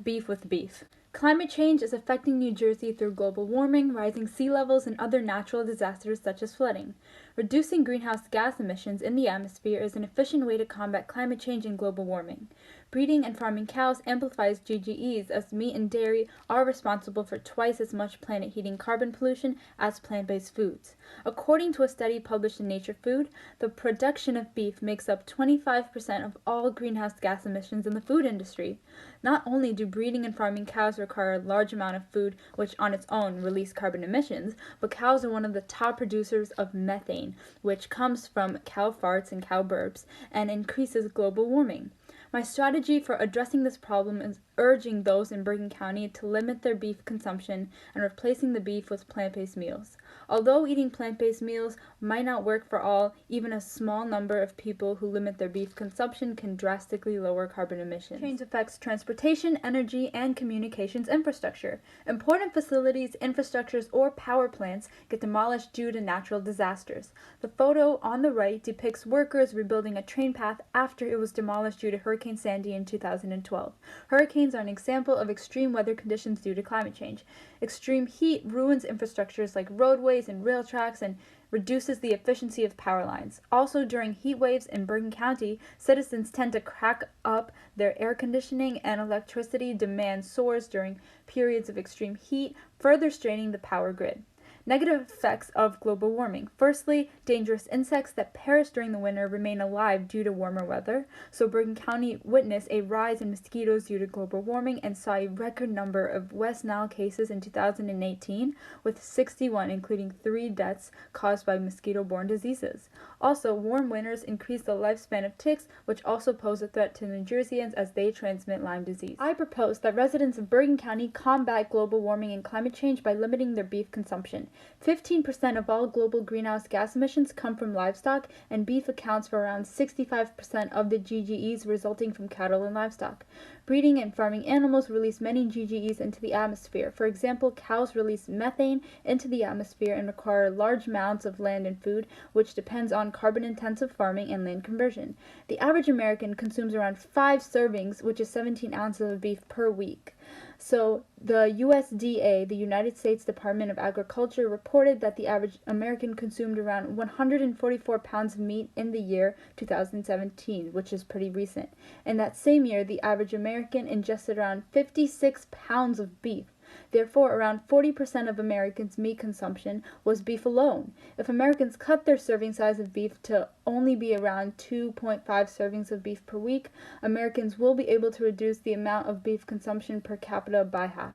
beef with beef. Climate change is affecting New Jersey through global warming, rising sea levels, and other natural disasters such as flooding. Reducing greenhouse gas emissions in the atmosphere is an efficient way to combat climate change and global warming. Breeding and farming cows amplifies GGEs, as meat and dairy are responsible for twice as much planet-heating carbon pollution as plant-based foods. According to a study published in Nature Food, the production of beef makes up 25% of all greenhouse gas emissions in the food industry. Not only do breeding and farming cows require a large amount of food, which on its own release carbon emissions, but cows are one of the top producers of methane, which comes from cow farts and cow burps, and increases global warming. My strategy for addressing this problem is urging those in Bergen County to limit their beef consumption and replacing the beef with plant-based meals. Although eating plant-based meals might not work for all, even a small number of people who limit their beef consumption can drastically lower carbon emissions. Change affects transportation, energy, and communications infrastructure. Important facilities, infrastructures, or power plants get demolished due to natural disasters. The photo on the right depicts workers rebuilding a train path after it was demolished due to Hurricane Sandy in 2012. Hurricanes are an example of extreme weather conditions due to climate change. Extreme heat ruins infrastructures like roadways and rail tracks and reduces the efficiency of power lines. Also, during heat waves in Bergen County, citizens tend to crack up their air conditioning, and electricity demand soars during periods of extreme heat, further straining the power grid. Negative effects of global warming. Firstly, dangerous insects that perish during the winter remain alive due to warmer weather. So Bergen County witnessed a rise in mosquitoes due to global warming and saw a record number of West Nile cases in 2018, with 61, including 3 deaths caused by mosquito-borne diseases. Also, warm winters increase the lifespan of ticks, which also pose a threat to New Jerseyans as they transmit Lyme disease. I propose that residents of Bergen County combat global warming and climate change by limiting their beef consumption. 15% of all global greenhouse gas emissions come from livestock, and beef accounts for around 65% of the GGEs resulting from cattle and livestock. Breeding and farming animals release many GGEs into the atmosphere. For example, cows release methane into the atmosphere and require large amounts of land and food, which depends on carbon-intensive farming and land conversion. The average American consumes around 5 servings, which is 17 ounces of beef per week. So the USDA, the United States Department of Agriculture, reported that the average American consumed around 144 pounds of meat in the year 2017, which is pretty recent. In that same year, the average American ingested around 56 pounds of beef. Therefore, around 40% of Americans' meat consumption was beef alone. If Americans cut their serving size of beef to only be around 2.5 servings of beef per week, Americans will be able to reduce the amount of beef consumption per capita by half.